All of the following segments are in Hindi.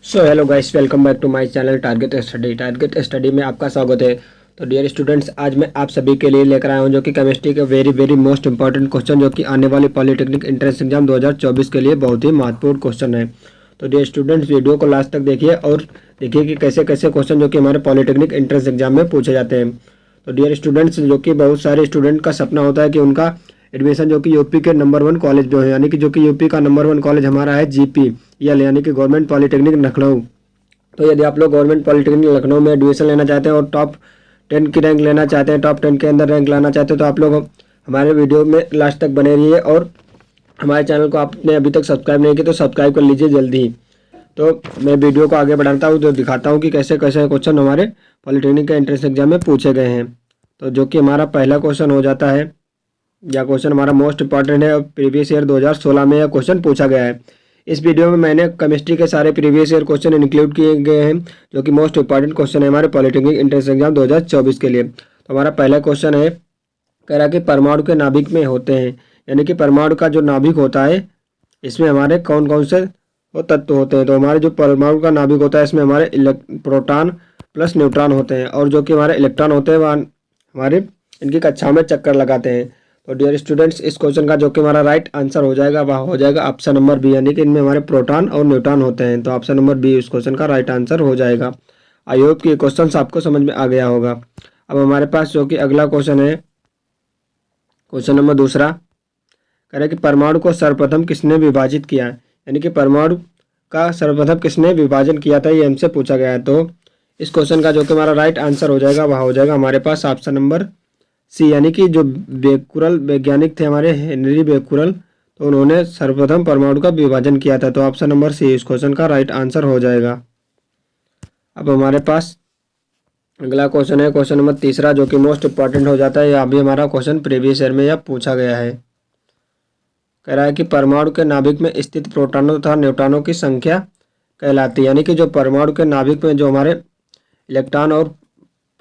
So hello guys, welcome back to my channel target study में आपका स्वागत है। तो डियर स्टूडेंट्स, आज मैं आप सभी के लिए लेकर आया हूं जो कि केमिस्ट्री के वेरी मोस्ट इंपॉर्टेंट क्वेश्चन, जो कि आने वाली पॉलिटेक्निक एंट्रेंस एग्जाम 2024 के लिए बहुत ही महत्वपूर्ण क्वेश्चन है। तो डियर स्टूडेंट्स, वीडियो को लास्ट तक देखिए और देखिए कि कैसे कैसे क्वेश्चन जो कि हमारे पॉलिटेक्निक एंट्रेंस एग्जाम में पूछे जाते हैं। तो डियर स्टूडेंट्स, जो कि बहुत सारे स्टूडेंट का सपना होता है कि उनका एडमिशन जो कि यूपी के नंबर 1 कॉलेज जो है, यानी कि जो कि यूपी का नंबर 1 कॉलेज हमारा है GPEL, यानी कि गवर्नमेंट पॉलिटेक्निक लखनऊ। तो यदि आप लोग गवर्नमेंट पॉलिटेक्निक लखनऊ में एडमिशन लेना चाहते हैं और टॉप 10 की रैंक लेना चाहते हैं, टॉप 10 के अंदर रैंक लाना चाहते हैं, तो आप लोग हमारे वीडियो में लास्ट तक बने रहिए। और हमारे चैनल को आपने अभी तक सब्सक्राइब नहीं किया तो सब्सक्राइब कर लीजिए जल्दी ही। तो मैं वीडियो को आगे बढ़ाता हूँ, तो दिखाता हूँ कि कैसे कैसे क्वेश्चन हमारे पॉलिटेक्निक के एंट्रेंस एग्जाम में पूछे गए हैं। तो जो कि हमारा पहला क्वेश्चन हो जाता है, या क्वेश्चन हमारा मोस्ट इंपॉर्टेंट है, प्रीवियस ईयर 2016 में यह क्वेश्चन पूछा गया है। इस वीडियो में मैंने केमिस्ट्री के सारे प्रीवियस ईयर क्वेश्चन इंक्लूड किए गए हैं, जो कि मोस्ट इंपॉर्टेंट क्वेश्चन है हमारे पॉलिटेक्निक एंट्रेंस एग्जाम 2024 के लिए। तो हमारा पहला क्वेश्चन है, कह रहा है कि परमाणु के नाभिक में होते हैं, यानी कि परमाणु का जो नाभिक होता है इसमें हमारे कौन कौन से वो तत्व होते हैं। तो हमारे जो परमाणु का नाभिक होता है इसमें हमारे प्रोटॉन प्लस न्यूट्रॉन होते हैं, और जो कि हमारे इलेक्ट्रॉन होते हैं वह हमारे इनकी कक्षाओं में चक्कर लगाते हैं। तो डियर स्टूडेंट्स, इस क्वेश्चन का जो कि हमारा राइट आंसर हो जाएगा वह हो जाएगा ऑप्शन नंबर बी, यानी कि इनमें हमारे प्रोटॉन और न्यूट्रॉन होते हैं। तो ऑप्शन नंबर बी इस क्वेश्चन का राइट आंसर हो जाएगा। आई होप कि ये क्वेश्चन आपको समझ में आ गया होगा। अब हमारे पास जो कि अगला क्वेश्चन है, क्वेश्चन नंबर दूसरा, कह रहा है कि परमाणु को सर्वप्रथम किसने विभाजित किया, यानी कि परमाणु का सर्वप्रथम किसने विभाजन किया था, ये हमसे पूछा गया है। तो इस क्वेश्चन का जो कि हमारा राइट आंसर हो जाएगा वह हो जाएगा हमारे पास ऑप्शन नंबर सी, यानी कि जो बेकुरल वैज्ञानिक थे हमारे हेनरी बेकुरल, तो उन्होंने सर्वप्रथम परमाणु का विभाजन किया था। तो ऑप्शन नंबर सी इस क्वेश्चन का राइट आंसर हो जाएगा। अब हमारे पास अगला क्वेश्चन है, क्वेश्चन नंबर तीसरा, जो कि मोस्ट इंपॉर्टेंट हो जाता है। यह अभी हमारा क्वेश्चन प्रीवियस ईयर में यह पूछा गया है। कह रहा है कि परमाणु के नाभिक में स्थित प्रोटॉनों तथा न्यूट्रॉनों की संख्या कहलाती है, यानी कि जो परमाणु के नाभिक में जो हमारे इलेक्ट्रॉन और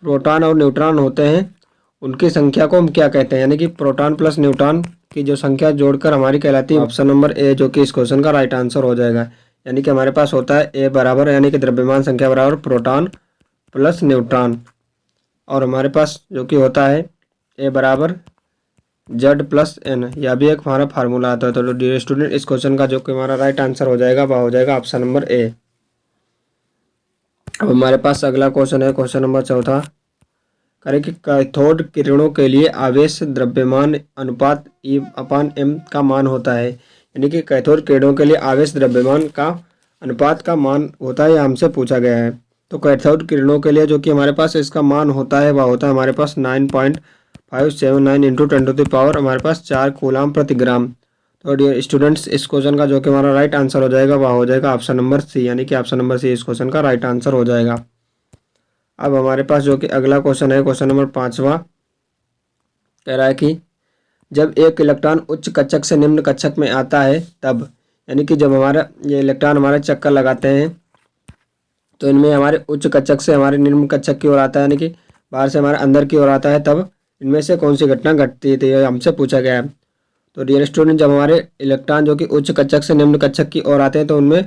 प्रोटॉन और न्यूट्रॉन होते हैं उनकी संख्या को हम क्या कहते हैं, यानी कि प्रोटॉन प्लस न्यूट्रॉन की जो संख्या जोड़कर हमारी कहलाती है। ऑप्शन नंबर ए जो कि इस क्वेश्चन का राइट आंसर हो जाएगा, यानी कि हमारे पास होता है ए बराबर, यानी कि द्रव्यमान संख्या बराबर प्रोटॉन प्लस न्यूट्रॉन, और हमारे पास जो कि होता है ए बराबर Z+N, यह भी एक हमारा फार्मूला आता है। तो डियर स्टूडेंट, इस क्वेश्चन का जो कि हमारा राइट आंसर हो जाएगा वह हो जाएगा ऑप्शन नंबर ए। अब हमारे पास अगला क्वेश्चन है, क्वेश्चन नंबर चौथा, करें कि कैथोड किरणों के लिए आवेश द्रव्यमान अनुपात E/m का मान होता है, यानी कि कैथोड किरणों के लिए आवेश द्रव्यमान का अनुपात का मान होता है, यह हमसे पूछा गया है। तो कैथोड किरणों के लिए जो कि हमारे पास इसका मान होता है वह होता है हमारे पास 9.579 इंटू 10⁻⁴ हमारे पास 4 कूलाम प्रति ग्राम। तो डियर स्टूडेंट्स, इस क्वेश्चन का जो कि हमारा राइट आंसर हो जाएगा वह हो जाएगा ऑप्शन नंबर सी, यानी कि ऑप्शन नंबर सी इस क्वेश्चन का राइट आंसर हो जाएगा। अब हमारे पास जो कि अगला क्वेश्चन है, क्वेश्चन नंबर 5वां, कह रहा है कि जब एक इलेक्ट्रॉन उच्च कक्षक से निम्न कक्षक में आता है तब, यानी कि जब हमारा ये इलेक्ट्रॉन हमारे चक्कर लगाते हैं तो इनमें हमारे उच्च कक्षक से हमारे निम्न कक्षक की ओर आता है, यानी कि बाहर से हमारे अंदर की ओर आता है, तब इनमें से कौन सी घटना घटती है, तो ये हमसे पूछा गया है। तो डियर स्टूडेंट, जब हमारे इलेक्ट्रॉन जो कि उच्च कक्षक से निम्न कक्षक की ओर आते हैं तो उनमें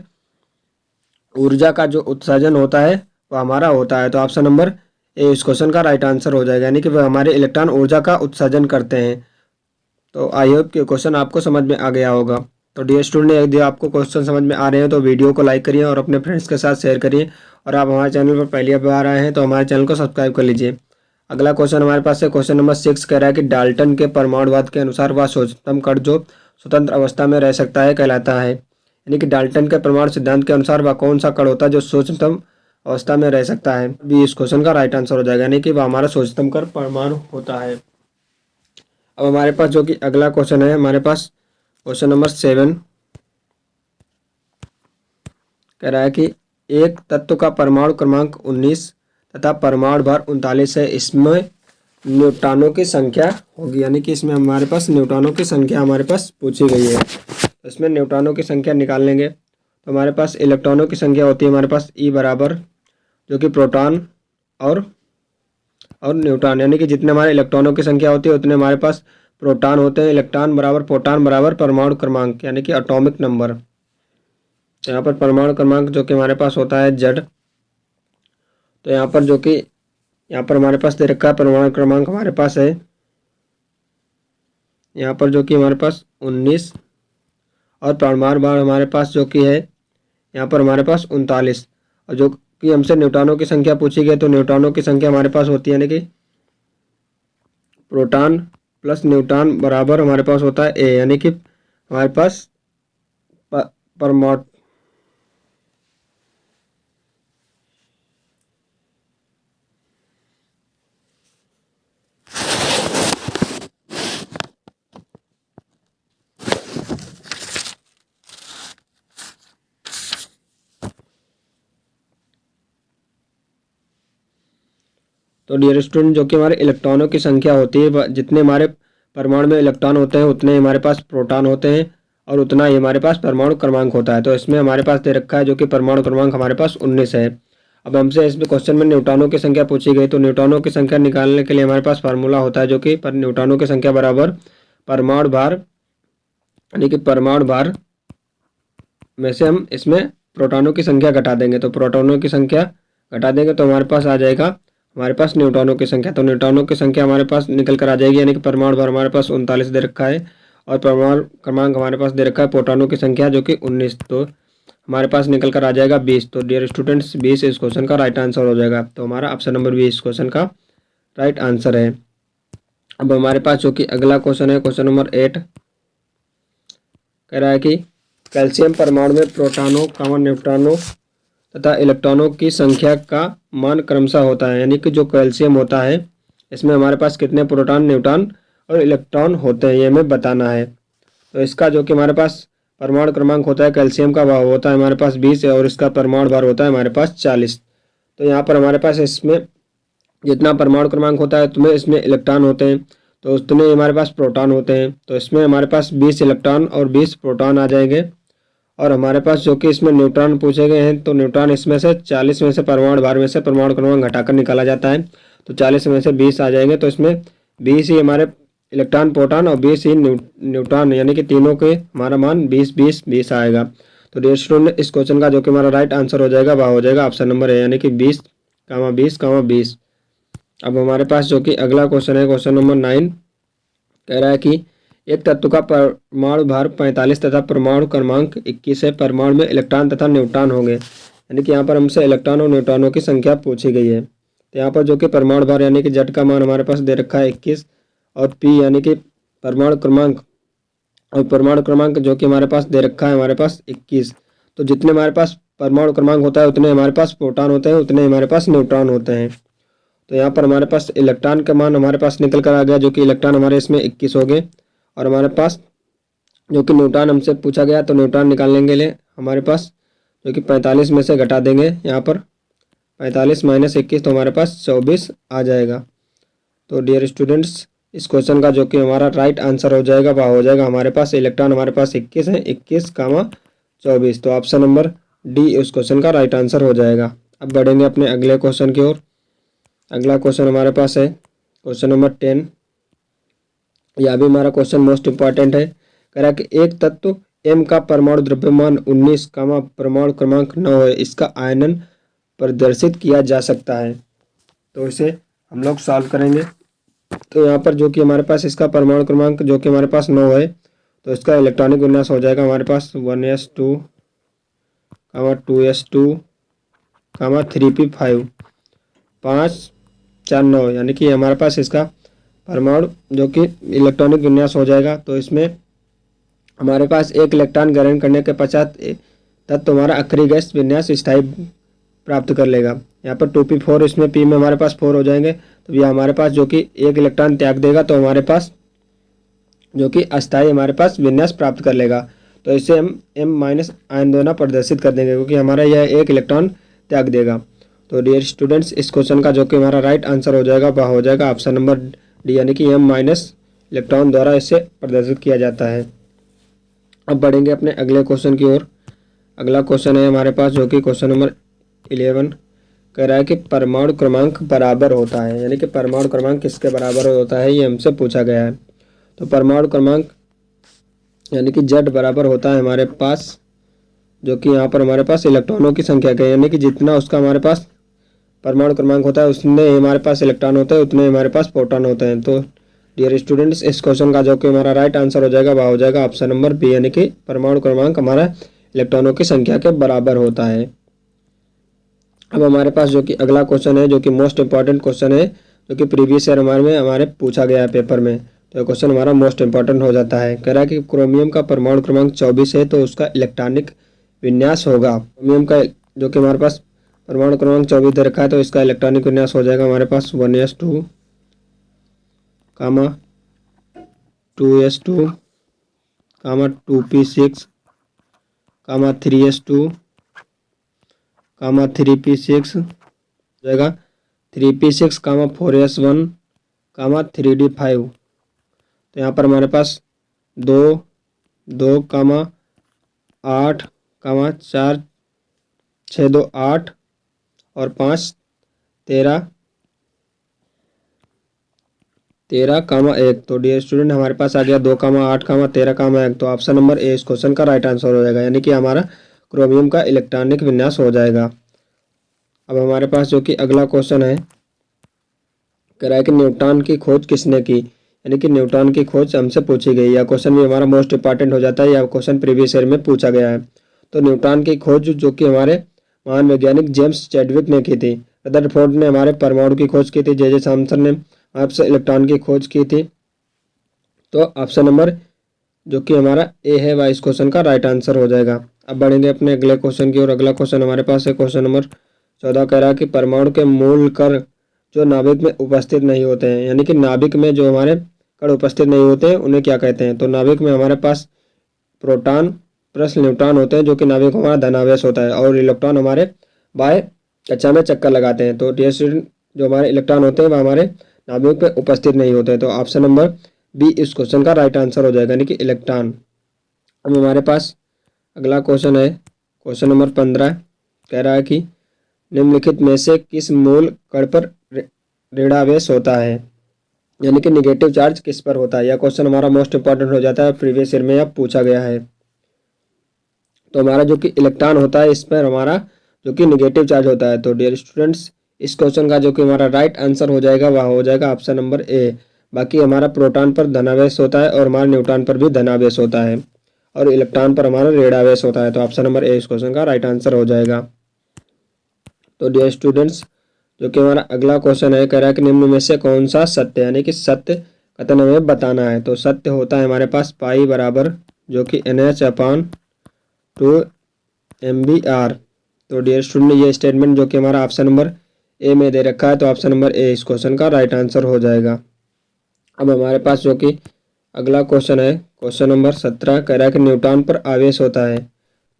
ऊर्जा का जो उत्सर्जन होता है वह हमारा होता है। तो ऑप्शन नंबर ए इस क्वेश्चन का राइट आंसर हो जाएगा, यानी कि वह हमारे इलेक्ट्रॉन ऊर्जा का उत्सर्जन करते हैं। तो आई होप कि क्वेश्चन आपको समझ में आ गया होगा। तो डियर स्टूडेंट, यदि आपको क्वेश्चन समझ में आ रहे हैं तो वीडियो को लाइक करिए और अपने फ्रेंड्स के साथ शेयर करिए, और आप हमारे चैनल पर पहली बार आए हैं तो हमारे चैनल को सब्सक्राइब कर लीजिए। अगला क्वेश्चन हमारे पास है, क्वेश्चन नंबर 6, कह रहा है कि डाल्टन के परमाणुवाद के अनुसार वह शोषतम कण जो स्वतंत्र अवस्था में रह सकता है कहलाता है, यानी कि डाल्टन के परमाणु सिद्धांत के अनुसार वह कौन सा कण होता है जो शोषतम अवस्था में रह सकता है, भी इस क्वेश्चन का राइट आंसर हो जाएगा, यानी कि वह हमारा शोषतम कण परमाणु होता है। अब हमारे पास जो कि अगला क्वेश्चन है, हमारे पास क्वेश्चन नंबर 7, कह रहा है कि एक तत्व का परमाणु क्रमांक 19 तथा परमाणु भार 39 है, इसमें न्यूट्रॉनों की संख्या होगी, यानी कि इसमें हमारे पास न्यूट्रॉनों की संख्या हमारे पास पूछी गई है। तो इसमें न्यूट्रॉनों की संख्या निकाल लेंगे तो हमारे पास इलेक्ट्रॉनों की संख्या होती है हमारे पास E बराबर जो कि प्रोटॉन और न्यूट्रॉन, यानी कि जितने हमारे इलेक्ट्रॉनों की संख्या होती है उतने हमारे पास प्रोटॉन होते हैं। इलेक्ट्रॉन बराबर प्रोटॉन बराबर परमाणु क्रमांक, यानी कि एटॉमिक नंबर। तो यहाँ पर परमाणु क्रमांक जो कि हमारे पास होता है Z। तो यहाँ पर जो कि यहाँ पर हमारे पास दे रखा है परमाणु क्रमांक हमारे पास है यहाँ पर जो कि हमारे पास 19 और परमाणु भार हमारे पास जो कि है यहाँ पर हमारे पास 39। और जो कि हमसे न्यूट्रॉनों की संख्या पूछी गई तो न्यूट्रॉनों की संख्या हमारे पास होती है यानी कि प्रोटॉन प्लस न्यूट्रॉन बराबर हमारे पास होता है ए, यानी कि हमारे पास परमाणु तो डियर स्टूडेंट जो कि हमारे इलेक्ट्रॉनों की संख्या होती है जितने हमारे परमाणु में इलेक्ट्रॉन होते हैं उतने हमारे पास प्रोटॉन होते हैं और उतना ही हमारे पास परमाणु क्रमांक होता है। तो इसमें हमारे पास दे रखा है जो कि परमाणु क्रमांक हमारे पास 19 है। अब हमसे इस क्वेश्चन में न्यूट्रॉनों की संख्या पूछी गई तो न्यूट्रॉनों की संख्या निकालने के लिए हमारे पास फार्मूला होता है जो कि न्यूट्रॉनों की संख्या बराबर परमाणु भार, यानी कि परमाणु भार में से हम इसमें प्रोटॉनों की संख्या घटा देंगे। तो प्रोटॉनों की संख्या घटा देंगे तो हमारे पास आ जाएगा हमारे पास न्यूट्रॉनों की संख्या। तो न्यूट्रॉनों की संख्या हमारे पास निकल कर आ जाएगी, यानी कि परमाणु भार हमारे पास 39 दे रखा है और परमाणु क्रमांक हमारे पास दे रखा है प्रोटॉनों की संख्या जो कि 19। तो हमारे पास निकल कर आ जाएगा 20। तो डियर स्टूडेंट्स 20 इस क्वेश्चन का राइट आंसर हो जाएगा। तो हमारा ऑप्शन नंबर 20 क्वेश्चन का राइट आंसर है। अब हमारे पास जो कि अगला क्वेश्चन है क्वेश्चन नंबर 8, कह रहा है कि कैल्शियम परमाणु में प्रोटॉनों, न्यूट्रॉनों तथा इलेक्ट्रॉनों की संख्या का मान क्रमशः होता है, यानी कि जो कैल्शियम होता है इसमें हमारे पास कितने प्रोटॉन, न्यूट्रॉन और इलेक्ट्रॉन होते हैं ये हमें बताना है। तो इसका जो कि हमारे पास परमाणु क्रमांक होता है कैल्शियम का वह होता है हमारे पास 20 और इसका परमाणु भार होता है हमारे पास 40। तो यहाँ पर हमारे पास इसमें जितना परमाणु क्रमांक होता है उतने इसमें इलेक्ट्रॉन होते हैं तो उतने हमारे पास प्रोटॉन होते हैं। तो इसमें हमारे पास 20 इलेक्ट्रॉन और 20 प्रोटॉन आ जाएंगे। और हमारे पास जो कि इसमें न्यूट्रॉन पूछे गए हैं तो न्यूट्रॉन इसमें से 40 में से परमाणु भार में से परमाणु क्रमांक घटाकर निकाला जाता है। तो 40 में से 20 आ जाएंगे तो इसमें 20 ही हमारे इलेक्ट्रॉन, प्रोटॉन और 20 ही न्यूट्रॉन, यानी कि तीनों के हमारा मान 20-20-20 आएगा। तो डियर स्टूडेंट इस क्वेश्चन का जो कि हमारा राइट आंसर हो जाएगा वह हो जाएगा ऑप्शन नंबर है, यानी कि 20, 20, 20। अब हमारे पास जो कि अगला क्वेश्चन है क्वेश्चन नंबर 9, कह रहा है कि एक तत्व का परमाणु भार 45 तथा परमाणु क्रमांक 21 है, परमाणु में इलेक्ट्रॉन तथा न्यूट्रॉन होंगे, यानी कि यहाँ पर हमसे इलेक्ट्रॉन और न्यूट्रॉनों की संख्या पूछी गई है। तो यहाँ पर जो कि परमाणु भार यानी कि Z का मान हमारे पास दे रखा है 21 और P यानी कि परमाणु क्रमांक और परमाणु क्रमांक जो कि हमारे पास दे रखा है हमारे पास 21। तो जितने हमारे पास परमाणु क्रमांक होता है उतने हमारे पास प्रोटॉन होते हैं, उतने हमारे पास न्यूट्रॉन होते हैं। तो यहाँ पर हमारे पास इलेक्ट्रॉन का मान हमारे पास निकल कर आ गया जो कि इलेक्ट्रॉन हमारे इसमें 21 हो गए और हमारे पास जो कि न्यूट्रॉन हमसे पूछा गया तो न्यूट्रॉन निकालने के लिए हमारे पास जो कि 45 में से घटा देंगे, यहाँ पर 45 माइनस 21 तो हमारे पास 24 आ जाएगा। तो डियर स्टूडेंट्स इस क्वेश्चन का जो कि हमारा राइट आंसर हो जाएगा वह हो जाएगा हमारे पास इलेक्ट्रॉन हमारे पास 21 है, 21, 24। तो ऑप्शन नंबर डी उस क्वेश्चन का राइट आंसर हो जाएगा। अब बढ़ेंगे अपने अगले क्वेश्चन की ओर। अगला क्वेश्चन हमारे पास है क्वेश्चन नंबर 10। यह भी हमारा क्वेश्चन मोस्ट इंपॉर्टेंट है। कह रहा है कि एक तत्व M का परमाणु द्रव्यमान 19, परमाणु क्रमांक 9 है, इसका आयनन प्रदर्शित किया जा सकता है। तो इसे हम लोग सॉल्व करेंगे। तो यहाँ पर जो कि हमारे पास इसका परमाणु क्रमांक जो कि हमारे पास 9 है तो इसका इलेक्ट्रॉनिक विन्यास हो जाएगा हमारे पास 1s2, 2s2, 3p5, 5, 4, 9, यानी कि हमारे पास इसका परमाणु जो कि इलेक्ट्रॉनिक विन्यास हो जाएगा। तो इसमें हमारे पास एक इलेक्ट्रॉन ग्रहण करने के पश्चात तत्व हमारा अक्रिय गैस विन्यास स्थायी प्राप्त कर लेगा। यहाँ पर 2p4 इसमें p में हमारे पास 4 हो जाएंगे तो यह हमारे पास जो कि एक इलेक्ट्रॉन त्याग देगा तो हमारे पास जो कि अस्थायी हमारे पास विन्यास प्राप्त कर लेगा। तो इसे हम M- आयन द्वारा प्रदर्शित कर देंगे क्योंकि हमारा यह एक इलेक्ट्रॉन त्याग देगा। तो डियर स्टूडेंट्स इस क्वेश्चन का जो कि हमारा राइट आंसर हो जाएगा वह हो जाएगा ऑप्शन नंबर डी, यानी कि M- इलेक्ट्रॉन द्वारा इसे प्रदर्शित किया जाता है। अब बढ़ेंगे अपने अगले क्वेश्चन की ओर। अगला क्वेश्चन है हमारे पास जो कि क्वेश्चन नंबर 11, कह रहा है कि परमाणु क्रमांक बराबर होता है, यानी कि परमाणु क्रमांक किसके बराबर होता है ये हमसे पूछा गया है। तो परमाणु क्रमांक यानी कि Z बराबर होता है हमारे पास जो कि यहाँ पर हमारे पास इलेक्ट्रॉनों की संख्या क्या है, यानी कि जितना उसका हमारे पास परमाणु क्रमांक होता है उतने हमारे पास इलेक्ट्रॉन होते हैं, उतने हमारे पास प्रोटॉन होते हैं। तो डियर स्टूडेंट्स, इस क्वेश्चन का जो कि हमारा राइट आंसर हो जाएगा वह हो जाएगा ऑप्शन नंबर बी, यानी कि परमाणु क्रमांक हमारा इलेक्ट्रॉनों की संख्या के बराबर होता है। अब हमारे पास जो कि अगला क्वेश्चन है, जो कि मोस्ट इंपॉर्टेंट क्वेश्चन है, जो कि प्रीवियस ईयर हमारे पूछा गया है पेपर में। तो ये क्वेश्चन हमारा मोस्ट इंपॉर्टेंट हो जाता है। कह रहा है कि क्रोमियम का परमाणु क्रमांक 24 है, तो उसका इलेक्ट्रॉनिक विन्यास होगा। क्रोमियम का जो कि हमारे पास परमाणु क्रमांक 24 दे रखा है, तो इसका इलेक्ट्रॉनिक विन्यास हो जाएगा हमारे पास 1s2, 2s2, 2p6, 3s2, 3p6 हो जाएगा, 3p6, 4s1, 3d5। तो यहाँ पर हमारे पास 2, 2, 8, 4, 6, 2, 8 और 5, 13, 1। तो डियर स्टूडेंट, हमारे पास आ गया 2, 8, 13, 1। तो ऑप्शन नंबर ए इस क्वेश्चन का राइट आंसर हो जाएगा, यानी कि हमारा क्रोमियम का इलेक्ट्रॉनिक विन्यास हो जाएगा। अब हमारे पास जो कि अगला क्वेश्चन है, कह रहा है कि न्यूट्रॉन की खोज किसने की, यानी कि न्यूट्रॉन की खोज हमसे पूछी गई। यह क्वेश्चन भी हमारा मोस्ट इंपॉर्टेंट हो जाता है, यह क्वेश्चन प्रीवियस ईयर में पूछा गया है। तो न्यूट्रॉन की खोज जो कि हमारे महान वैज्ञानिक जेम्स चैडविक ने की थी। रदरफोर्ड ने हमारे परमाणु की खोज की थी। जे थॉमसन ने आपसे इलेक्ट्रॉन की खोज की थी। तो ऑप्शन नंबर जो कि हमारा ए है वह इस क्वेश्चन का राइट आंसर हो जाएगा। अब बढ़ेंगे अपने अगले क्वेश्चन की ओर। अगला क्वेश्चन हमारे पास है क्वेश्चन नंबर 14। कह रहा है कि परमाणु के मूल कण जो नाभिक में उपस्थित नहीं होते हैं, यानी कि नाभिक में जो हमारे कण उपस्थित नहीं होते हैं उन्हें क्या कहते हैं। तो नाभिक में हमारे पास प्रोटॉन प्लस न्यूट्रॉन होते हैं, जो कि नाभिक हमारा धनावेश होता है, और इलेक्ट्रॉन हमारे बाह्य कक्षा में चक्कर लगाते हैं। तो डियर स्टूडेंट, जो हमारे इलेक्ट्रॉन होते हैं वह हमारे नाभिक में उपस्थित नहीं होते हैं। तो ऑप्शन नंबर बी इस क्वेश्चन का राइट आंसर हो जाएगा, यानी कि इलेक्ट्रॉन। अब हमारे पास अगला क्वेश्चन है क्वेश्चन नंबर 15। कह रहा है कि निम्नलिखित में से किस मूल कण पर ऋणावेश होता है, यानी कि निगेटिव चार्ज किस पर होता है। यह क्वेश्चन हमारा मोस्ट इंपॉर्टेंट हो जाता है, प्रीवियस ईयर में अब पूछा गया है। तो हमारा जो कि इलेक्ट्रॉन होता है इस पर हमारा जो कि निगेटिव चार्ज होता है। तो डियर स्टूडेंट्स, इस क्वेश्चन का जो कि हमारा राइट आंसर हो जाएगा वह हो जाएगा ऑप्शन नंबर ए। बाकी हमारा प्रोटॉन पर धनावेश होता है और हमारा न्यूट्रॉन पर भी धनावेश होता है, और इलेक्ट्रॉन पर हमारा ऋणावेश होता है। तो ऑप्शन नंबर ए इस क्वेश्चन का राइट आंसर हो जाएगा। तो डियर स्टूडेंट्स, जो कि हमारा अगला क्वेश्चन है, कह रहा है कि निम्न में से कौन सा सत्य, यानी कि सत्य कथन हमें बताना है। तो सत्य होता है हमारे पास पाई बराबर जो कि NH/2mBr। तो डियर स्टूडेंट, ये स्टेटमेंट जो कि हमारा ऑप्शन नंबर ए में दे रखा है, तो ऑप्शन नंबर ए इस क्वेश्चन का राइट आंसर हो जाएगा। अब हमारे पास जो कि अगला क्वेश्चन है क्वेश्चन नंबर 17। कह रहा है कि न्यूट्रॉन पर आवेश होता है।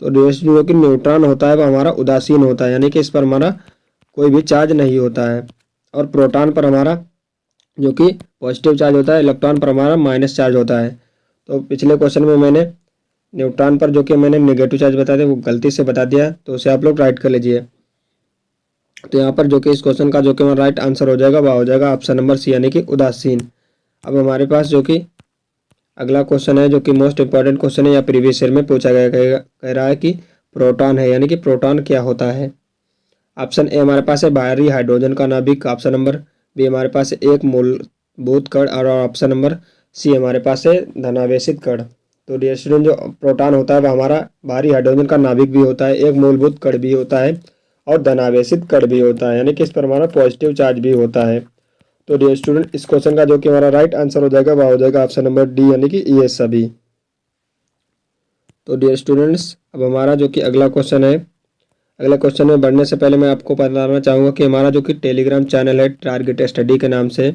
तो डियर स्टूडेंट, जो कि न्यूट्रॉन होता है वह हमारा उदासीन होता है, यानी कि इस पर हमारा कोई भी चार्ज नहीं होता है। और प्रोटॉन पर हमारा जो कि पॉजिटिव चार्ज होता है, इलेक्ट्रॉन पर हमारा माइनस चार्ज होता है। तो पिछले क्वेश्चन में मैंने न्यूट्रॉन पर जो कि मैंने नेगेटिव चार्ज बताया था वो गलती से बता दिया, तो उसे आप लोग राइट कर लीजिए। तो यहाँ पर जो कि इस क्वेश्चन का जो कि हमारा राइट आंसर हो जाएगा वह हो जाएगा ऑप्शन नंबर सी, यानी कि उदासीन। अब हमारे पास जो कि अगला क्वेश्चन है, जो कि मोस्ट इंपॉर्टेंट क्वेश्चन है या प्रीवियस ईयर में पूछा गया, कह रहा है कि प्रोटॉन है, यानी कि प्रोटॉन क्या होता है। ऑप्शन ए हमारे पास है बाहरी हाइड्रोजन का नाभिक, ऑप्शन नंबर बी हमारे पास है एक मूलभूत कण, और ऑप्शन नंबर सी हमारे पास है धनावेशित कण। तो डियर स्टूडेंट, जो प्रोटॉन होता है वह हमारा बाहरी हाइड्रोजन का नाभिक भी होता है, एक मूलभूत कण भी होता है, और धनावेशित कण भी होता है, यानी कि इस पर हमारा पॉजिटिव चार्ज भी होता है। तो डियर स्टूडेंट, इस क्वेश्चन का जो कि हमारा राइट आंसर हो जाएगा वह हो जाएगा ऑप्शन नंबर डी, यानी कि ये सभी। तो डियर स्टूडेंट्स, अब हमारा जो कि अगला क्वेश्चन है, अगले क्वेश्चन में बढ़ने से पहले मैं आपको बताना चाहूँगा कि हमारा जो कि टेलीग्राम चैनल है टारगेट स्टडी के नाम से,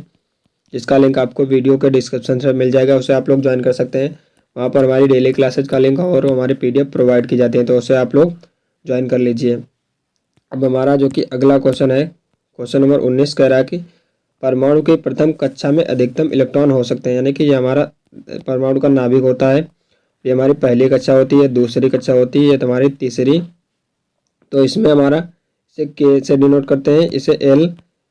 जिसका लिंक आपको वीडियो के डिस्क्रिप्शन से मिल जाएगा, उसे आप लोग ज्वाइन कर सकते हैं। वहाँ पर हमारी डेली क्लासेज का लिंक और हमारी PDF प्रोवाइड की जाती है, तो उसे आप लोग ज्वाइन कर लीजिए। अब हमारा जो कि अगला क्वेश्चन है क्वेश्चन नंबर 19। कह रहा है कि परमाणु की प्रथम कक्षा में अधिकतम इलेक्ट्रॉन हो सकते हैं, यानी कि ये हमारा परमाणु का नाभिक होता है। ये हमारी पहली कक्षा होती है, दूसरी कक्षा होती है, ये हमारी तीसरी। तो इसमें हमारा इसे के से डिनोट करते हैं, इसे L,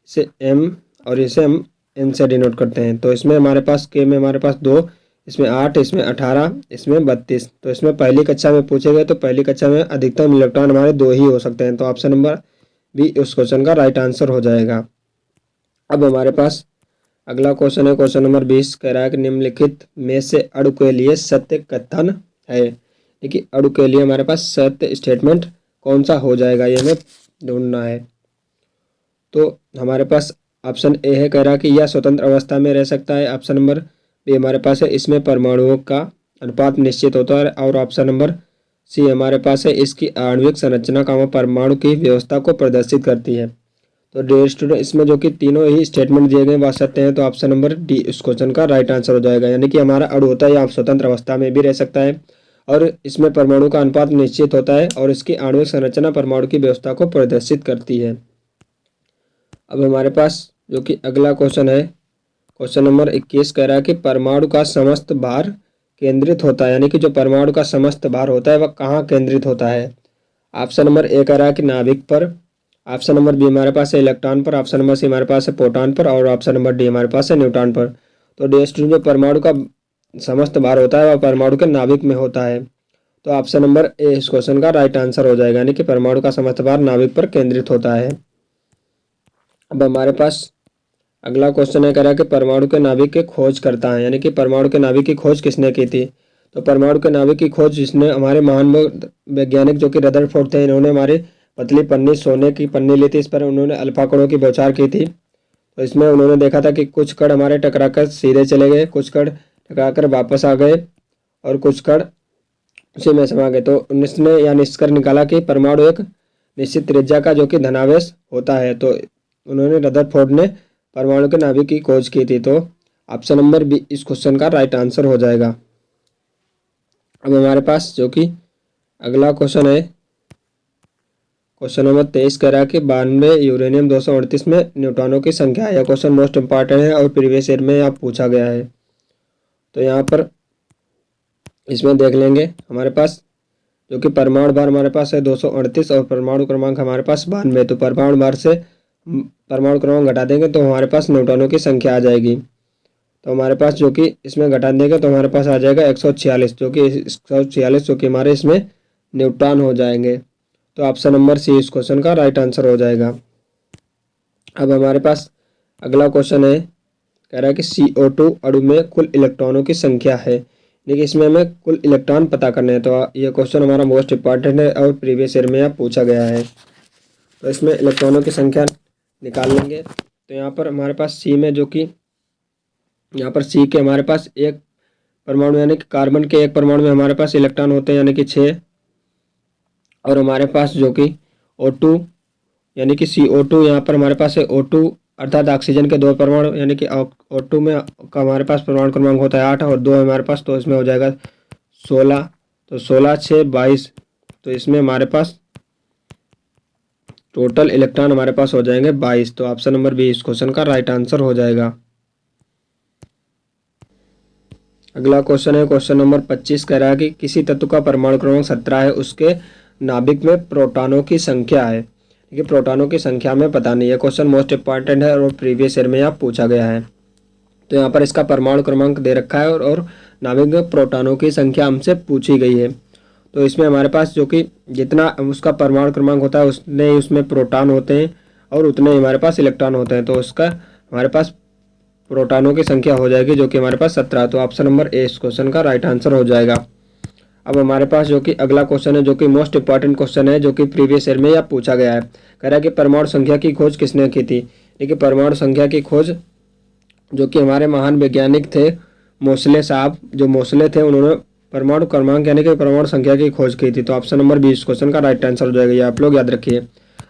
इसे M, और इसे हम N से डिनोट करते हैं। तो इसमें हमारे पास के में हमारे पास 2, इसमें 8, इसमें 18, इसमें 32। तो इसमें पहली कक्षा में पूछे गए तो पहली कक्षा में अधिकतम इलेक्ट्रॉन हमारे 2 ही हो सकते हैं। तो ऑप्शन नंबर बी उस क्वेश्चन का राइट आंसर हो जाएगा। अब हमारे पास अगला क्वेश्चन है, क्वेश्चन नंबर 20 कह रहा है कि निम्नलिखित में से अणु के लिए सत्य कथन है। देखिए अणु के लिए हमारे पास सत्य स्टेटमेंट कौन सा हो जाएगा, ये हमें ढूंढना है। तो हमारे पास ऑप्शन ए है, कह रहा है कि यह स्वतंत्र अवस्था में रह सकता है। ऑप्शन नंबर बी हमारे पास है, इसमें परमाणुओं का अनुपात निश्चित होता है। और ऑप्शन नंबर सी हमारे पास है, इसकी आणविक संरचना का परमाणु की व्यवस्था को प्रदर्शित करती है। तो डियर स्टूडेंट इसमें जो कि तीनों ही स्टेटमेंट दिए गए वह सत्य हैं। तो ऑप्शन नंबर डी इस क्वेश्चन का राइट आंसर हो जाएगा। यानी कि हमारा अणु होता है या स्वतंत्र अवस्था में भी रह सकता है और इसमें परमाणु का अनुपात निश्चित होता है और इसकी आणविक संरचना परमाणु की व्यवस्था को प्रदर्शित करती है। अब हमारे पास जो कि अगला क्वेश्चन है, क्वेश्चन नंबर 21 कह रहा है कि परमाणु का समस्त भार केंद्रित होता है। यानी कि जो परमाणु का समस्त भार होता है वह कहाँ केंद्रित होता है। ऑप्शन नंबर ए कह रहा है कि नाभिक पर, ऑप्शन नंबर बी हमारे पास है इलेक्ट्रॉन पर, ऑप्शन नंबर सी हमारे पास है प्रोटॉन पर और ऑप्शन नंबर डी हमारे पास है न्यूट्रॉन पर। तो डियर स्टूडेंट जो परमाणु का समस्त भार होता है वह परमाणु के नाभिक में होता है। तो ऑप्शन नंबर ए इस क्वेश्चन का राइट आंसर हो जाएगा। यानी कि परमाणु का समस्त भार नाभिक पर केंद्रित होता है। अब हमारे पास अगला क्वेश्चन है, कह रहा है कि परमाणु के नाभिक की खोज करता है। यानी कि परमाणु के नाभिक की खोज किसने की थी। तो परमाणु के नाभिक की खोज जिसने हमारे महान वैज्ञानिक जो कि रदरफोर्ड थे, इन्होंने हमारी पतली पन्नी सोने की पन्नी ली थी, इस पर उन्होंने अल्फा कणों की बौछार की थी। तो इसमें उन्होंने देखा था कि कुछ कण हमारे टकराकर सीधे चले गए, कुछ कण टकराकर वापस आ गए और कुछ कण उसी में समा गए। तो उन्होंने यह निष्कर्ष निकाला कि परमाणु एक निश्चित त्रिज्या का जो कि धनावेश होता है। तो उन्होंने रदरफोर्ड ने परमाणु के नाभिक की खोज की थी। तो ऑप्शन नंबर बी इस क्वेश्चन का राइट आंसर हो जाएगा। अब हमारे पास जो कि अगला क्वेश्चन है, क्वेश्चन नंबर 23 कह रहा है कि 92 यूरेनियम 238 में न्यूट्रॉनों की संख्या है। यह क्वेश्चन मोस्ट इंपॉर्टेंट है और प्रीवियस ईयर में यहाँ पूछा गया है। तो यहाँ पर इसमें देख लेंगे हमारे पास जो कि परमाणु भार हमारे पास है 238 और परमाणु क्रमांक हमारे पास 92। तो परमाणु भार से परमाणु क्रमांक घटा देंगे तो हमारे पास न्यूट्रॉनों की संख्या आ जाएगी। तो हमारे पास जो कि इसमें घटा देंगे तो हमारे पास आ जाएगा 146, जो कि 146 जो कि हमारे इसमें न्यूट्रॉन हो जाएंगे। तो ऑप्शन नंबर सी इस क्वेश्चन का राइट आंसर हो जाएगा। अब हमारे पास अगला क्वेश्चन है, कह रहा है कि CO2 अणु में कुल इलेक्ट्रॉनों की संख्या है। देखिए इसमें हमें कुल इलेक्ट्रॉन पता करने हैं। तो ये क्वेश्चन हमारा मोस्ट इंपॉर्टेंट है और प्रीवियस ईयर में पूछा गया है। तो इसमें इलेक्ट्रॉनों की संख्या निकाल लेंगे। तो यहाँ पर हमारे पास सी में जो कि यहाँ पर सी के हमारे पास एक परमाणु यानी कि कार्बन के एक परमाणु में हमारे पास इलेक्ट्रॉन होते हैं यानी कि 6। और हमारे पास जो कि O2 यानी कि CO2 यहाँ पर हमारे पास है O2 अर्थात ऑक्सीजन के 2 परमाणु यानी कि O2 में का हमारे पास परमाणु क्रमांक होता है 8 और 2 हमारे पास, तो इसमें हो जाएगा 16। तो 16 6 22। तो इसमें हमारे पास टोटल इलेक्ट्रॉन हमारे पास हो जाएंगे 22। तो ऑप्शन नंबर बी इस क्वेश्चन का राइट आंसर हो जाएगा। अगला क्वेश्चन है, क्वेश्चन नंबर 25 कह रहा है कि किसी तत्व का परमाणु क्रमांक 17 है, उसके नाभिक में प्रोटॉनों की संख्या है। देखिए प्रोटॉनों की संख्या में पता नहीं है। क्वेश्चन मोस्ट इंपॉर्टेंट है और प्रीवियस ईयर में यहाँ पूछा गया है। तो यहाँ पर इसका परमाणु क्रमांक दे रखा है और नाभिक में प्रोटॉनों की संख्या हमसे पूछी गई है। तो इसमें हमारे पास जो कि जितना उसका परमाणु क्रमांक होता है उतने ही उसमें प्रोटॉन होते हैं और उतने ही हमारे पास इलेक्ट्रॉन होते हैं। तो उसका हमारे पास प्रोटॉनों की संख्या हो जाएगी जो कि हमारे पास 17। तो ऑप्शन नंबर ए इस क्वेश्चन का राइट आंसर हो जाएगा। अब हमारे पास जो कि अगला क्वेश्चन है जो कि मोस्ट इंपॉर्टेंट क्वेश्चन है जो कि प्रीवियस ईयर में यह पूछा गया है। कह रहा है कि परमाणु संख्या की खोज किसने की थी। देखिए परमाणु संख्या की खोज जो कि हमारे महान वैज्ञानिक थे मोसले साहब, जो मोसले थे उन्होंने परमाणु क्रमांक यानी कि परमाणु संख्या की खोज की थी। तो ऑप्शन नंबर बी इस क्वेश्चन का राइट आंसर हो जाएगा, ये आप लोग याद रखिए।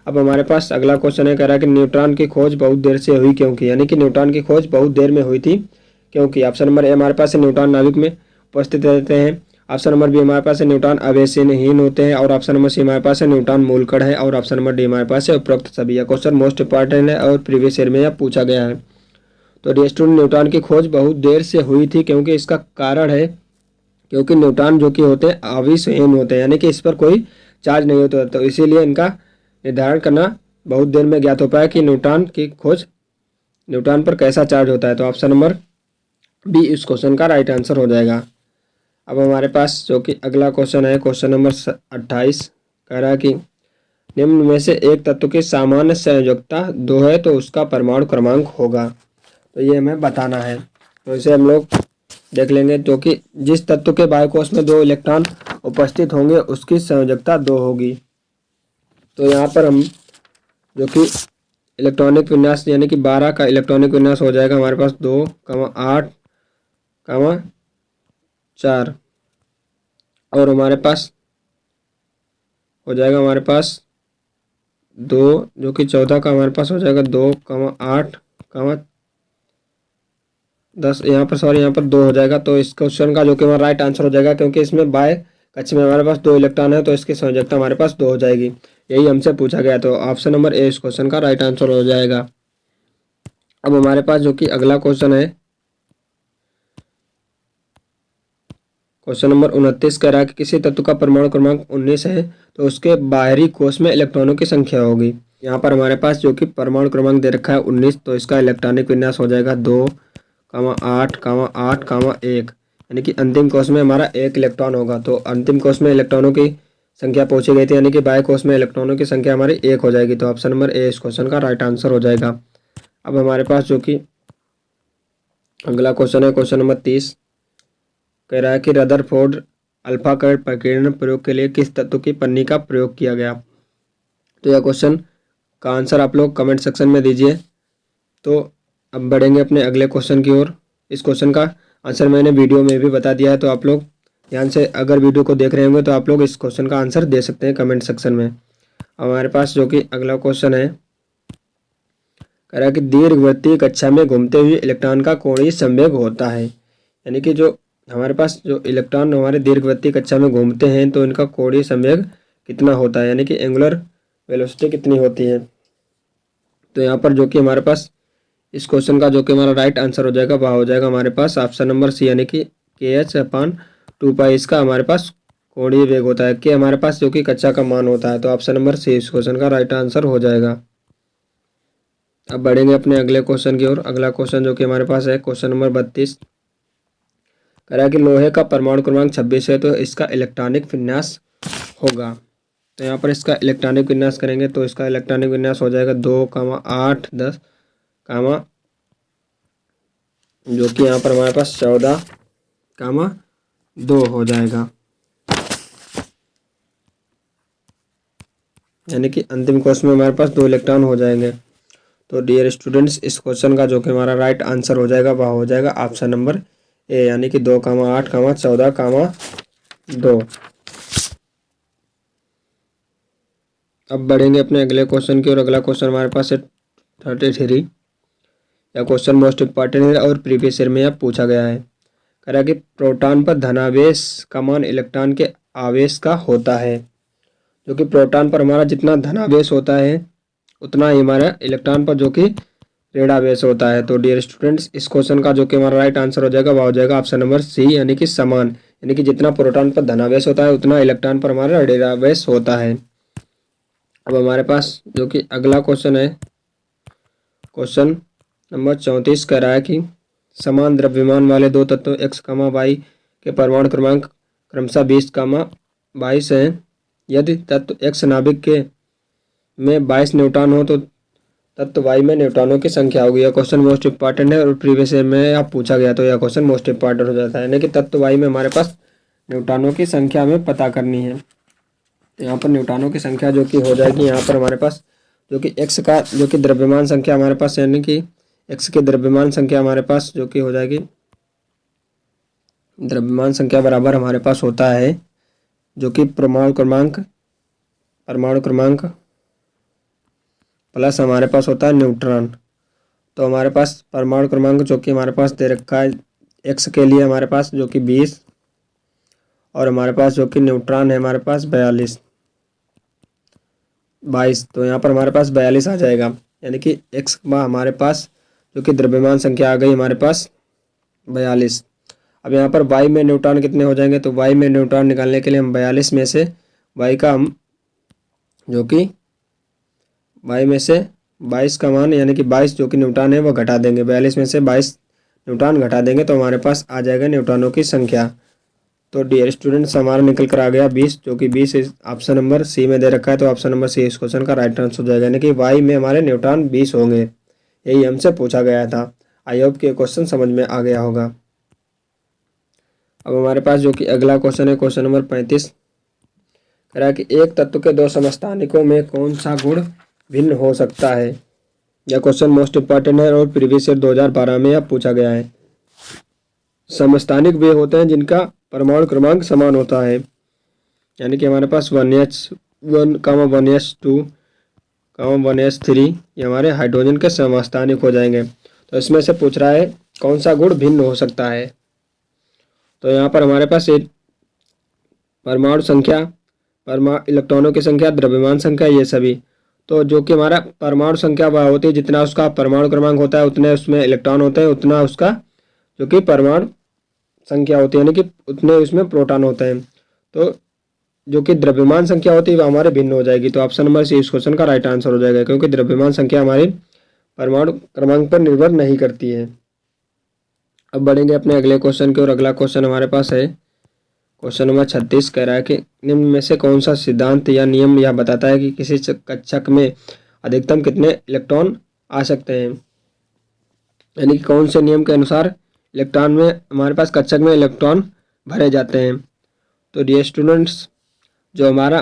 अब हमारे पास अगला क्वेश्चन है, कह रहा है कि न्यूट्रॉन की खोज बहुत देर से हुई क्योंकि, यानी कि न्यूट्रॉन की खोज बहुत देर में हुई थी क्योंकि। ऑप्शन नंबर ए हमारे पास न्यूट्रॉन नाभिक में उपस्थित रहते हैं, ऑप्शन नंबर बी हमारे पास न्यूट्रॉन आवेशहीन होते हैं और ऑप्शन नंबर सी हमारे पास न्यूट्रॉन मूलकण है और ऑप्शन नंबर डी हमारे पास है उपरोक्त सभी। यह क्वेश्चन मोस्ट इंपॉर्टेंट है और प्रीवियस ईयर में यह पूछा गया है। तो डियर स्टूडेंट न्यूट्रॉन की खोज बहुत देर से हुई थी क्योंकि इसका कारण है क्योंकि न्यूट्रॉन जो कि होते हैं आवेशहीन होते हैं यानी कि इस पर कोई चार्ज नहीं होता, तो इसीलिए इनका निर्धारण करना बहुत देर में ज्ञात हो पाया कि न्यूट्रॉन की खोज न्यूट्रॉन पर कैसा चार्ज होता है। तो ऑप्शन नंबर बी इस क्वेश्चन का राइट आंसर हो जाएगा। अब हमारे पास जो कि अगला क्वेश्चन है, क्वेश्चन नंबर 28, कह रहा है कि निम्न में से एक तत्व की सामान्य संयोजकता 2 है तो उसका परमाणु क्रमांक होगा। तो ये हमें बताना है। तो इसे हम लोग देख लेंगे, जो कि जिस तत्व के बाह्य कोश में 2 इलेक्ट्रॉन उपस्थित होंगे उसकी संयोजकता 2 होगी। तो यहाँ पर हम जो कि इलेक्ट्रॉनिक विन्यास यानी कि 12 का इलेक्ट्रॉनिक विन्यास हो जाएगा हमारे पास 2, 8, 4, और हमारे पास हो जाएगा हमारे पास 2, जो कि 14 का हमारे पास हो जाएगा 2, 8, 10, यहाँ पर सॉरी यहाँ पर 2 हो जाएगा। तो इस क्वेश्चन का जो कि हमारा राइट आंसर हो जाएगा, क्योंकि इसमें बाय कक्ष में हमारे पास 2 इलेक्ट्रॉन है तो इसकी संयोजकता हमारे पास 2 हो जाएगी। यही हमसे पूछा गया, तो ऑप्शन नंबर ए इस क्वेश्चन का राइट आंसर हो जाएगा। अब हमारे पास जो कि अगला क्वेश्चन है, क्वेश्चन नंबर 29, कह रहा है कि किसी तत्व का परमाणु क्रमांक 19 है तो उसके बाहरी कोश में इलेक्ट्रॉनों की संख्या होगी। यहाँ पर हमारे पास जो कि परमाणु क्रमांक दे रखा है 19, तो इसका इलेक्ट्रॉनिक विन्यास हो जाएगा 2, 8, 8, 1, यानी कि अंतिम कोश में हमारा 1 इलेक्ट्रॉन होगा। तो अंतिम कोश में इलेक्ट्रॉनों की संख्या पूछी गई थी, यानी कि बाह्य कोश में इलेक्ट्रॉनों की संख्या हमारी 1 हो जाएगी। तो ऑप्शन नंबर ए इस क्वेश्चन का राइट आंसर हो जाएगा। अब हमारे पास जो कि अगला क्वेश्चन है, क्वेश्चन नंबर 30, कह रहा है कि रदरफोर्ड अल्फा कर्व प्रकीर्णन प्रयोग के लिए किस तत्व की पन्नी का प्रयोग किया गया। तो यह क्वेश्चन का आंसर आप लोग कमेंट सेक्शन में दीजिए। तो अब बढ़ेंगे अपने अगले क्वेश्चन की ओर। इस क्वेश्चन का आंसर मैंने वीडियो में भी बता दिया है, तो आप लोग ध्यान से अगर वीडियो को देख रहे होंगे तो आप लोग इस क्वेश्चन का आंसर दे सकते हैं कमेंट सेक्शन में। हमारे पास जो कि अगला क्वेश्चन है, कह रहा है कि दीर्घवृत्तीय कक्षा में घूमते हुए इलेक्ट्रॉन का कोणीय संवेग होता है। यानी कि जो हमारे पास जो इलेक्ट्रॉन हमारे दीर्घवृत्तीय कक्षा में घूमते हैं तो इनका कोणीय संवेग कितना होता है, यानी कि एंगुलर वेलोसिटी कितनी होती है। तो यहाँ पर जो कि हमारे पास इस क्वेश्चन का जो कि हमारा राइट आंसर हो जाएगा वह हो जाएगा हमारे पास ऑप्शन नंबर सी, यानी कि kh/2π इसका हमारे पास कोणीय वेग होता है। के हमारे पास जो कि कक्षा का मान होता है। तो ऑप्शन नंबर सी इस क्वेश्चन का राइट आंसर हो जाएगा। अब बढ़ेंगे अपने अगले क्वेश्चन की ओर। अगला क्वेश्चन जो कि हमारे पास है, क्वेश्चन नंबर 32, कह रहा है कि लोहे का परमाणु क्रमांक 26 है तो इसका इलेक्ट्रॉनिक विन्यास होगा। तो यहाँ पर इसका इलेक्ट्रॉनिक विन्यास करेंगे तो इसका इलेक्ट्रॉनिक विन्यास हो जाएगा 2, 8, 10, जो कि यहाँ पर हमारे पास 14, 2 हो जाएगा। यानी कि अंतिम कोश में हमारे पास 2 इलेक्ट्रॉन हो जाएंगे। तो डियर स्टूडेंट्स, इस क्वेश्चन का जो कि हमारा राइट आंसर हो जाएगा वह हो जाएगा ऑप्शन नंबर ए, यानी कि 2, 8, 14, 2। अब बढ़ेंगे अपने अगले क्वेश्चन की ओर। अगला क्वेश्चन हमारे पास है 33। यह क्वेश्चन मोस्ट इम्पॉर्टेंट है और प्रीवियस ईयर में यह पूछा गया है। कह रहा है कि प्रोटॉन पर धनावेश का मान इलेक्ट्रॉन के आवेश का होता है। जो कि प्रोटॉन पर हमारा जितना धनावेश होता है उतना ही हमारा इलेक्ट्रॉन पर जो कि ऋणावेश होता है। तो डियर स्टूडेंट्स, इस क्वेश्चन का जो कि हमारा राइट आंसर हो जाएगा वह हो जाएगा ऑप्शन नंबर सी, यानी कि समान। यानी कि जितना प्रोटॉन पर धनावेश होता है उतना इलेक्ट्रॉन पर हमारा ऋणावेश होता है। अब हमारे पास जो कि अगला क्वेश्चन है, क्वेश्चन नंबर 34, कह रहा है कि समान द्रव्यमान वाले 2 तत्व x, y के परमाणु क्रमांक क्रमशः 20, 22 हैं। यदि तत्व x नाभिक के में 22 न्यूट्रॉन हो तो तत्व y में न्यूट्रॉनों की संख्या होगी। यह क्वेश्चन मोस्ट इंपॉर्टेंट है और प्रीवियस ईयर में आप पूछा गया, तो यह क्वेश्चन मोस्ट इंपॉर्टेंट हो जाता है। यानी कि तत्व y में हमारे पास न्यूट्रॉनों की संख्या हमें पता करनी है। यहाँ पर न्यूट्रॉनों की संख्या जो कि हो जाएगी, यहाँ पर हमारे पास जो कि x का जो कि द्रव्यमान संख्या हमारे पास, यानी कि x की द्रव्यमान संख्या हमारे पास जो कि हो जाएगी, द्रव्यमान संख्या बराबर हमारे पास होता है जो कि परमाणु क्रमांक प्लस हमारे पास होता है न्यूट्रॉन। तो हमारे पास परमाणु क्रमांक जो कि हमारे पास दे रखा है x के लिए हमारे पास जो कि 20, और हमारे पास जो कि न्यूट्रॉन है हमारे पास 22। तो यहाँ पर हमारे पास 42 आ जाएगा। यानी कि x का हमारे पास जो कि द्रव्यमान संख्या आ गई हमारे पास 42। अब यहाँ पर y में न्यूट्रॉन कितने हो जाएंगे, तो y में न्यूट्रॉन निकालने के लिए हम 42 में से y का हम जो कि y में से 22 का मान, यानी कि 22 जो कि न्यूट्रॉन है वो घटा देंगे। 42 में से 22 न्यूट्रॉन घटा देंगे तो हमारे पास आ जाएगा न्यूट्रॉनों की संख्या। तो डियर स्टूडेंट्स हमारा निकल कर आ गया 20, जो कि 20 ऑप्शन नंबर सी में दे रखा है। तो ऑप्शन नंबर सी इस क्वेश्चन का राइट आंसर हो जाएगा, यानी कि वाई में हमारे न्यूट्रॉन 20 होंगे। यही हमसे पूछा गया था। आई होप कि क्वेश्चन समझ में आ गया होगा। अब हमारे पास जो कि अगला क्वेश्चन है, क्वेश्चन नंबर 35, कह रहा है कि एक तत्व के दो समस्थानिकों में कौन सा गुण भिन्न हो सकता है। यह क्वेश्चन मोस्ट इंपॉर्टेंट है और प्रीवियस ईयर 2012 में यह पूछा गया है। समस्थानिक वे होते हैं जिनका परमाणु क्रमांक समान होता है, यानी कि हमारे पास 1s1, 1s2, 1s3 ये हमारे हाइड्रोजन के समस्थानिक हो जाएंगे। तो इसमें से पूछ रहा है कौन सा गुण भिन्न हो सकता है। तो यहाँ पर हमारे पास एक परमाणु संख्या, इलेक्ट्रॉनों की संख्या, द्रव्यमान संख्या, ये सभी। तो जो कि हमारा परमाणु संख्या वह होती है जितना उसका परमाणु क्रमांक होता है उतने उसमें इलेक्ट्रॉन होते हैं, उतना उसका जो कि परमाणु संख्या होती है, यानी कि उतने उसमें प्रोटॉन होते हैं। तो जो कि द्रव्यमान संख्या होती है वह हमारे भिन्न हो जाएगी। तो ऑप्शन नंबर सी इस क्वेश्चन का राइट आंसर हो जाएगा, क्योंकि द्रव्यमान संख्या हमारी परमाणु क्रमांक पर निर्भर नहीं करती है। अब बढ़ेंगे अपने अगले क्वेश्चन की ओर। अगला क्वेश्चन हमारे पास है क्वेश्चन नंबर 36, कह रहा है कि निम्न में से कौन सा सिद्धांत या नियम यह बताता है कि किसी कक्षक में अधिकतम कितने इलेक्ट्रॉन आ सकते हैं, यानी कि कौन से नियम के अनुसार इलेक्ट्रॉन में हमारे पास कक्षक में इलेक्ट्रॉन भरे जाते हैं। तो डियर स्टूडेंट्स, जो हमारा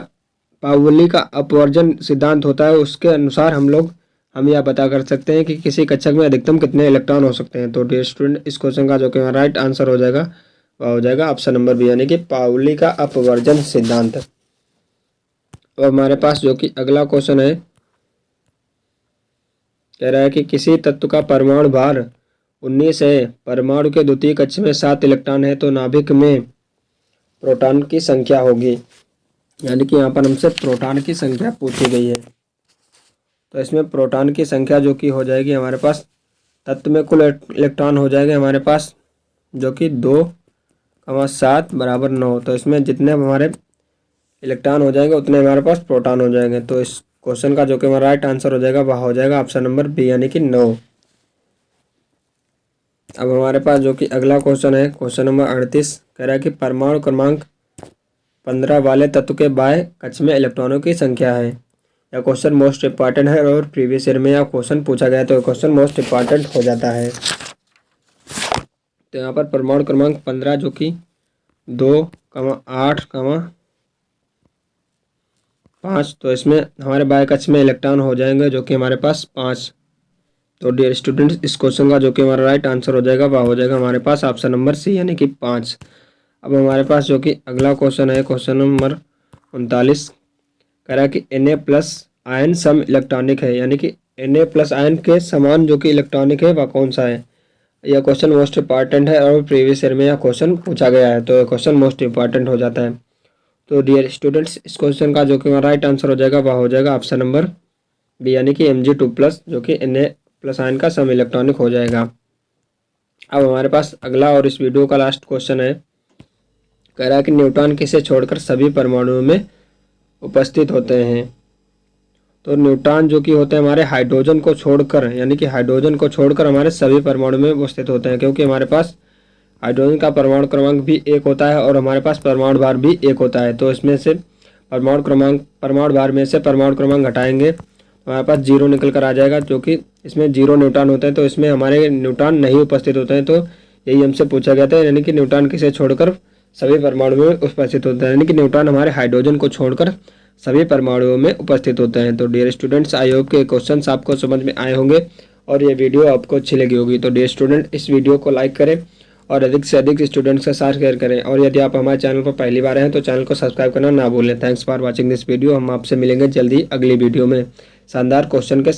पाउली का अपवर्जन सिद्धांत होता है उसके अनुसार हम यह पता कर सकते हैं कि किसी कक्षक में अधिकतम कितने इलेक्ट्रॉन हो सकते हैं। तो डियर स्टूडेंट इस क्वेश्चन का जो कि राइट आंसर हो जाएगा वह हो जाएगा ऑप्शन नंबर बी, यानी कि पाउली का अपवर्जन सिद्धांत। और हमारे पास जो कि अगला क्वेश्चन है, कह रहा है कि किसी तत्व का परमाणु भार 19 है, परमाणु के द्वितीय कक्ष में 7 इलेक्ट्रॉन है, तो नाभिक में प्रोटॉन की संख्या होगी, यानी कि यहाँ पर हमसे प्रोटॉन की संख्या पूछी गई है। तो इसमें प्रोटॉन की संख्या जो कि हो जाएगी हमारे पास, तत्व में कुल इलेक्ट्रॉन हो जाएंगे हमारे पास जो कि 2,7 बराबर 9। तो इसमें जितने हमारे इलेक्ट्रॉन हो जाएंगे उतने हमारे पास प्रोटॉन हो जाएंगे। तो इस क्वेश्चन का जो कि हमारा राइट आंसर हो जाएगा वह हो जाएगा ऑप्शन नंबर बी, यानी कि 9। अब हमारे पास जो कि अगला क्वेश्चन है, क्वेश्चन नंबर 38, कह रहा है कि परमाणु क्रमांक 15 वाले तत्व के बाह्य कक्ष में इलेक्ट्रॉनों की संख्या है। यह क्वेश्चन मोस्ट इंपॉर्टेंट है और प्रीवियस ईयर में यह क्वेश्चन पूछा गया है, तो क्वेश्चन मोस्ट इंपॉर्टेंट हो जाता है। तो यहाँ पर परमाणु क्रमांक 15 जो कि 2, 8, 5, तो इसमें हमारे बाह्य कक्ष में इलेक्ट्रॉन हो जाएंगे जो कि हमारे पास 5। तो डियर स्टूडेंट्स इस क्वेश्चन का जो कि हमारा राइट आंसर हो जाएगा वह हो जाएगा हमारे पास ऑप्शन नंबर सी, यानी कि 5। अब हमारे पास जो कि अगला क्वेश्चन है, क्वेश्चन नंबर 39, कह रहा है कि Na+ आयन सम इलेक्ट्रॉनिक है, यानी कि Na+ आयन के समान जो कि इलेक्ट्रॉनिक है वह कौन सा है। यह क्वेश्चन मोस्ट इंपॉर्टेंट है और प्रीवियस ईयर में यह क्वेश्चन पूछा गया है, तो यह क्वेश्चन मोस्ट इंपॉर्टेंट हो जाता है। तो डियर स्टूडेंट्स इस क्वेश्चन का जो कि राइट आंसर हो जाएगा वह हो जाएगा ऑप्शन नंबर बी, यानी कि Mg2+ जो कि Na+ आयन का सम इलेक्ट्रॉनिक हो जाएगा। अब हमारे पास अगला और इस वीडियो का लास्ट क्वेश्चन है, कह रहा है कि न्यूट्रॉन किसे छोड़कर सभी परमाणुओं में उपस्थित होते हैं। तो न्यूट्रॉन जो कि होते हैं हमारे हाइड्रोजन को छोड़कर, यानी कि हाइड्रोजन को छोड़कर हमारे सभी परमाणु में उपस्थित होते हैं, क्योंकि हमारे पास हाइड्रोजन का परमाणु क्रमांक भी 1 होता है और हमारे पास परमाणु भार भी 1 होता है। तो इसमें से परमाणु भार में से परमाणु क्रमांक घटाएंगे तो हमारे पास 0 निकल कर आ जाएगा, जो कि इसमें 0 न्यूट्रॉन होते हैं, तो इसमें हमारे न्यूट्रॉन नहीं उपस्थित होते हैं। तो यही हमसे पूछा गया था, यानी कि न्यूट्रॉन किसे छोड़कर सभी परमाणु में उपस्थित होते हैं, यानी कि न्यूट्रॉन हमारे हाइड्रोजन को छोड़कर सभी परमाणुओं में उपस्थित होते हैं। तो डियर स्टूडेंट्स आई होप के क्वेश्चंस आपको समझ में आए होंगे और ये वीडियो आपको अच्छी लगी होगी। तो डियर स्टूडेंट इस वीडियो को लाइक करें और अधिक से अधिक स्टूडेंट्स के साथ शेयर करें, और यदि आप हमारे चैनल पर पहली बार हैं तो चैनल को सब्सक्राइब करना ना भूलें। Thanks for watching this video. हम आपसे मिलेंगे जल्दी अगली वीडियो में शानदार क्वेश्चन के